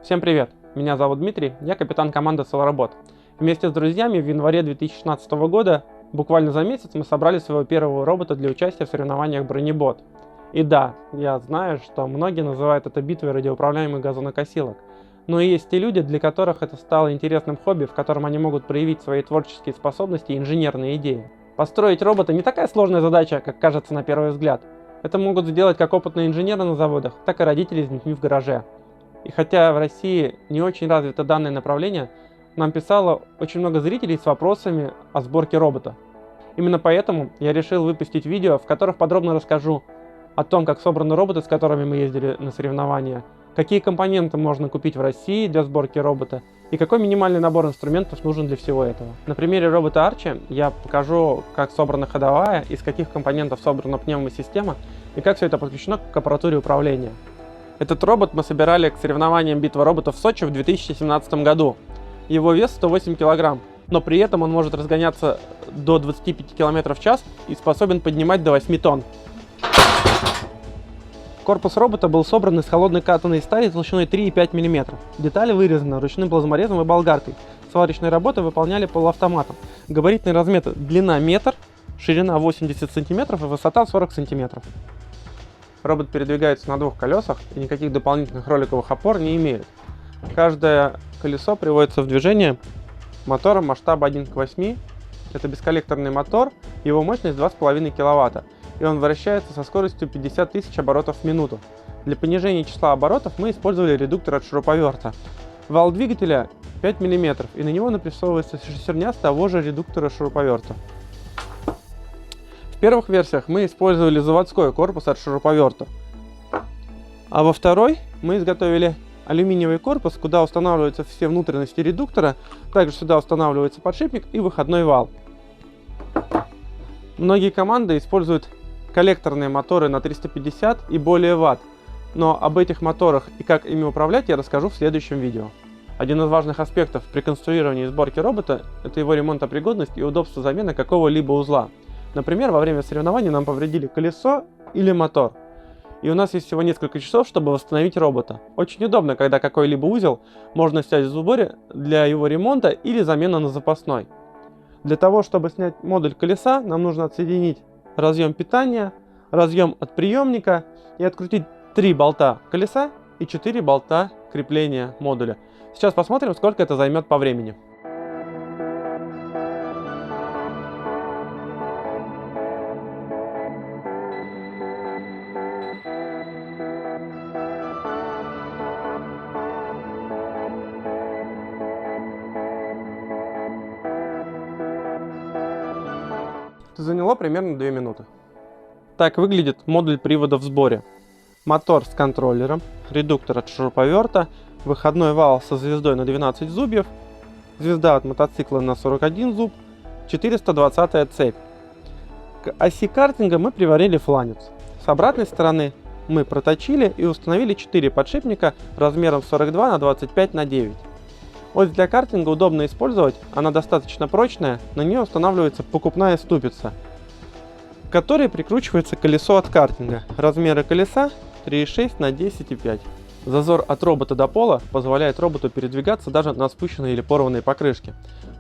Всем привет! Меня зовут Дмитрий, я капитан команды Соларабот. Вместе с друзьями в январе 2016 года, буквально за месяц, мы собрали своего первого робота для участия в соревнованиях Бронебот. И да, я знаю, что многие называют это битвой радиоуправляемых газонокосилок. Но и есть те люди, для которых это стало интересным хобби, в котором они могут проявить свои творческие способности и инженерные идеи. Построить робота не такая сложная задача, как кажется на первый взгляд. Это могут сделать как опытные инженеры на заводах, так и родители с детьми в гараже. И хотя в России не очень развито данное направление, нам писало очень много зрителей с вопросами о сборке робота. Именно поэтому я решил выпустить видео, в которых подробно расскажу о том, как собраны роботы, с которыми мы ездили на соревнования, какие компоненты можно купить в России для сборки робота и какой минимальный набор инструментов нужен для всего этого. На примере робота Archie я покажу, как собрана ходовая, из каких компонентов собрана пневмосистема и как все это подключено к аппаратуре управления. Этот робот мы собирали к соревнованиям «Битва роботов» в Сочи в 2017 году. Его вес 108 кг, но при этом он может разгоняться до 25 км в час и способен поднимать до 8 тонн. Корпус робота был собран из холодной катанной стали толщиной 3,5 мм. Детали вырезаны ручным плазморезом и болгаркой. Сварочные работы выполняли полуавтоматом. Габаритные разметы: длина 1 метр, ширина 80 см и высота 40 см. Робот передвигается на двух колесах и никаких дополнительных роликовых опор не имеет. Каждое колесо приводится в движение мотором масштаба 1:8. Это бесколлекторный мотор, его мощность 2,5 кВт, и он вращается со скоростью 50 тысяч оборотов в минуту. Для понижения числа оборотов мы использовали редуктор от шуруповерта. Вал двигателя 5 мм, и на него напрессовывается шестерня с того же редуктора шуруповерта. В первых версиях мы использовали заводской корпус от шуруповерта, а во второй мы изготовили алюминиевый корпус, куда устанавливаются все внутренности редуктора, также сюда устанавливается подшипник и выходной вал. Многие команды используют коллекторные моторы на 350 и более ватт, но об этих моторах и как ими управлять я расскажу в следующем видео. Один из важных аспектов при конструировании и сборке робота – это его ремонтопригодность и удобство замены какого-либо узла. Например, во время соревнований нам повредили колесо или мотор, и у нас есть всего несколько часов, чтобы восстановить робота. Очень удобно, когда какой-либо узел можно снять в сборе для его ремонта или замены на запасной. Для того, чтобы снять модуль колеса, нам нужно отсоединить разъем питания, разъем от приемника и открутить 3 болта колеса и 4 болта крепления модуля. Сейчас посмотрим, сколько это займет по времени. Это заняло примерно 2 минуты. Так выглядит модуль привода в сборе. Мотор с контроллером, редуктор от шуруповерта, выходной вал со звездой на 12 зубьев, звезда от мотоцикла на 41 зуб, 420-я цепь. К оси картинга мы приварили фланец. С обратной стороны мы проточили и установили 4 подшипника размером 42 на 25 на 9. Ось для картинга удобно использовать, она достаточно прочная, на нее устанавливается покупная ступица, к которой прикручивается колесо от картинга. Размеры колеса 3,6 на 10,5. Зазор от робота до пола позволяет роботу передвигаться даже на спущенной или порванной покрышке.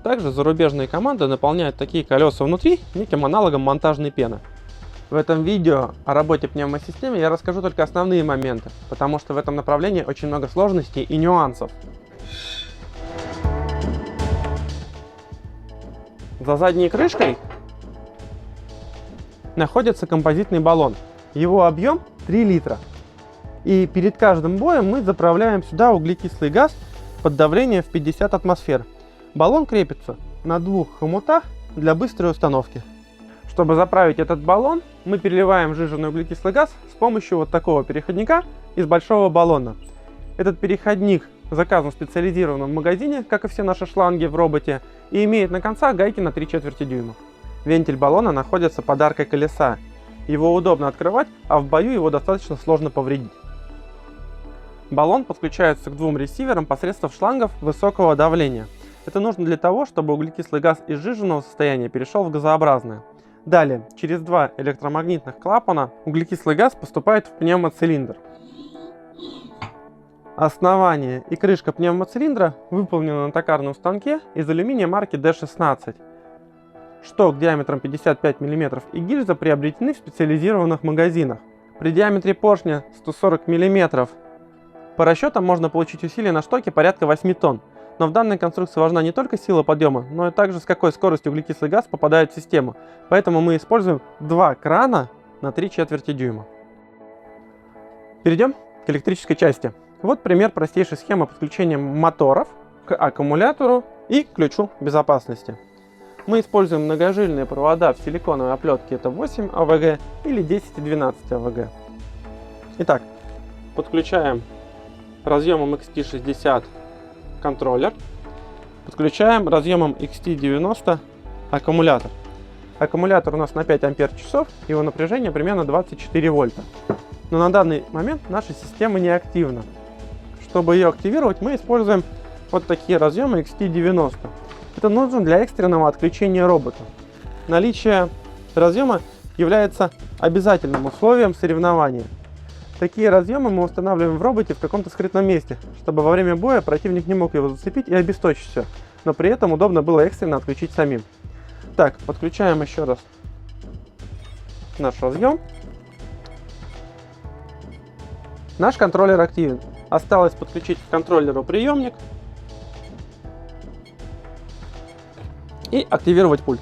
Также зарубежные команды наполняют такие колеса внутри неким аналогом монтажной пены. В этом видео о работе пневмосистемы я расскажу только основные моменты, потому что в этом направлении очень много сложностей и нюансов. За задней крышкой находится композитный баллон. Его объем 3 литра. И перед каждым боем мы заправляем сюда углекислый газ под давлением в 50 атмосфер. Баллон крепится на 2 хомутах для быстрой установки. Чтобы заправить этот баллон, мы переливаем сжиженный углекислый газ с помощью вот такого переходника из большого баллона. Этот переходник заказан в специализированном магазине, как и все наши шланги в роботе, и имеет на концах гайки на 3/4 дюйма. Вентиль баллона находится под аркой колеса. Его удобно открывать, а в бою его достаточно сложно повредить. Баллон подключается к 2 ресиверам посредством шлангов высокого давления. Это нужно для того, чтобы углекислый газ из сжиженного состояния перешел в газообразное. Далее, через 2 электромагнитных клапана углекислый газ поступает в пневмоцилиндр. Основание и крышка пневмоцилиндра выполнены на токарном станке из алюминия марки D16. Шток диаметром 55 мм и гильза приобретены в специализированных магазинах. При диаметре поршня 140 мм по расчетам можно получить усилие на штоке порядка 8 тонн. Но в данной конструкции важна не только сила подъема, но и также с какой скоростью углекислый газ попадает в систему. Поэтому мы используем два крана на 3/4 дюйма. Перейдем к электрической части. Вот пример простейшей схемы подключения моторов к аккумулятору и ключу безопасности. Мы используем многожильные провода в силиконовой оплетке, это 8 АВГ или 10 и 12 АВГ. Итак, подключаем разъемом XT60 контроллер, подключаем разъемом XT90 аккумулятор. Аккумулятор у нас на 5 ампер-часов, его напряжение примерно 24 вольта. Но на данный момент наша система не активна. Чтобы ее активировать, мы используем вот такие разъемы XT90. Это нужно для экстренного отключения робота. Наличие разъема является обязательным условием соревнования. Такие разъемы мы устанавливаем в роботе в каком-то скрытом месте, чтобы во время боя противник не мог его зацепить и обесточить все, но при этом удобно было экстренно отключить самим. Так, подключаем еще раз наш разъем. Наш контроллер активен. Осталось подключить к контроллеру приемник и активировать пульт.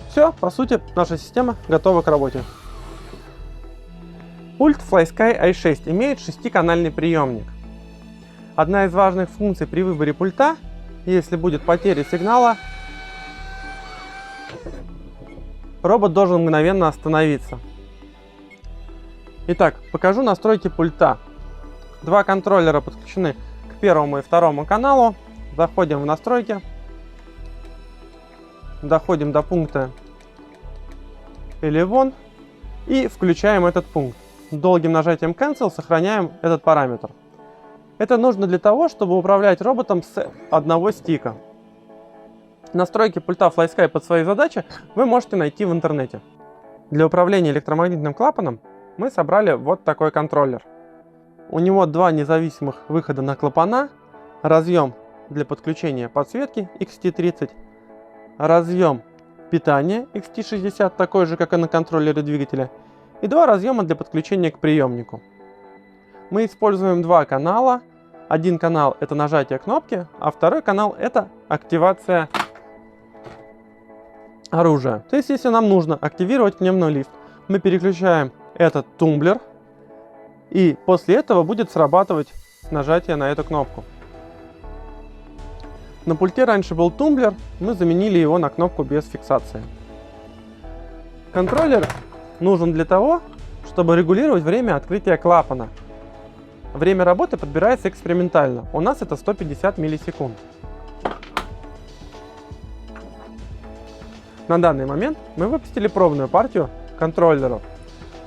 Все, по сути, наша система готова к работе. Пульт FlySky i6 имеет 6-канальный приемник. Одна из важных функций при выборе пульта, если будет потеря сигнала, робот должен мгновенно остановиться. Итак, покажу настройки пульта. Два контроллера подключены к первому и второму каналу. Заходим в настройки. Доходим до пункта Elevon и включаем этот пункт. Долгим нажатием Cancel сохраняем этот параметр. Это нужно для того, чтобы управлять роботом с одного стика. Настройки пульта FlySky под свои задачи вы можете найти в интернете. Для управления электромагнитным клапаном мы собрали вот такой контроллер. У него два независимых выхода на клапана, разъем для подключения подсветки XT30, разъем питания XT60, такой же, как и на контроллере двигателя, и два разъема для подключения к приемнику. Мы используем два канала. Один канал — это нажатие кнопки, а второй канал — это активация оружия. То есть, если нам нужно активировать пневмный лифт, мы переключаем этот тумблер, и после этого будет срабатывать нажатие на эту кнопку. На пульте раньше был тумблер, мы заменили его на кнопку без фиксации. Контроллер нужен для того, чтобы регулировать время открытия клапана. Время работы подбирается экспериментально. У нас это 150 миллисекунд. На данный момент мы выпустили пробную партию контроллеров.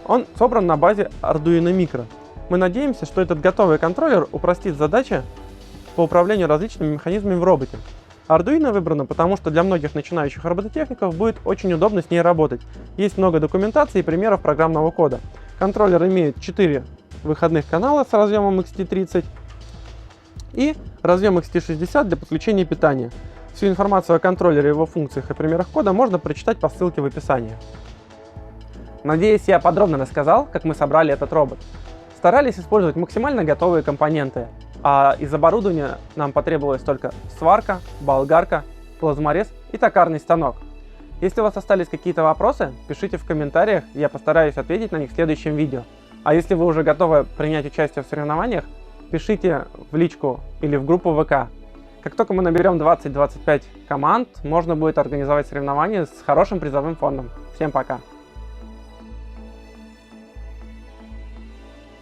Он собран на базе Arduino Micro. Мы надеемся, что этот готовый контроллер упростит задачи по управлению различными механизмами в роботе. Arduino выбрано, потому что для многих начинающих робототехников будет очень удобно с ней работать. Есть много документации и примеров программного кода. Контроллер имеет 4 выходных канала с разъемом XT30 и разъем XT60 для подключения питания. Всю информацию о контроллере, его функциях и примерах кода можно прочитать по ссылке в описании. Надеюсь, я подробно рассказал, как мы собрали этот робот. Старались использовать максимально готовые компоненты, а из оборудования нам потребовалась только сварка, болгарка, плазморез и токарный станок. Если у вас остались какие-то вопросы, пишите в комментариях, я постараюсь ответить на них в следующем видео. А если вы уже готовы принять участие в соревнованиях, пишите в личку или в группу ВК. Как только мы наберем 20-25 команд, можно будет организовать соревнования с хорошим призовым фондом. Всем пока!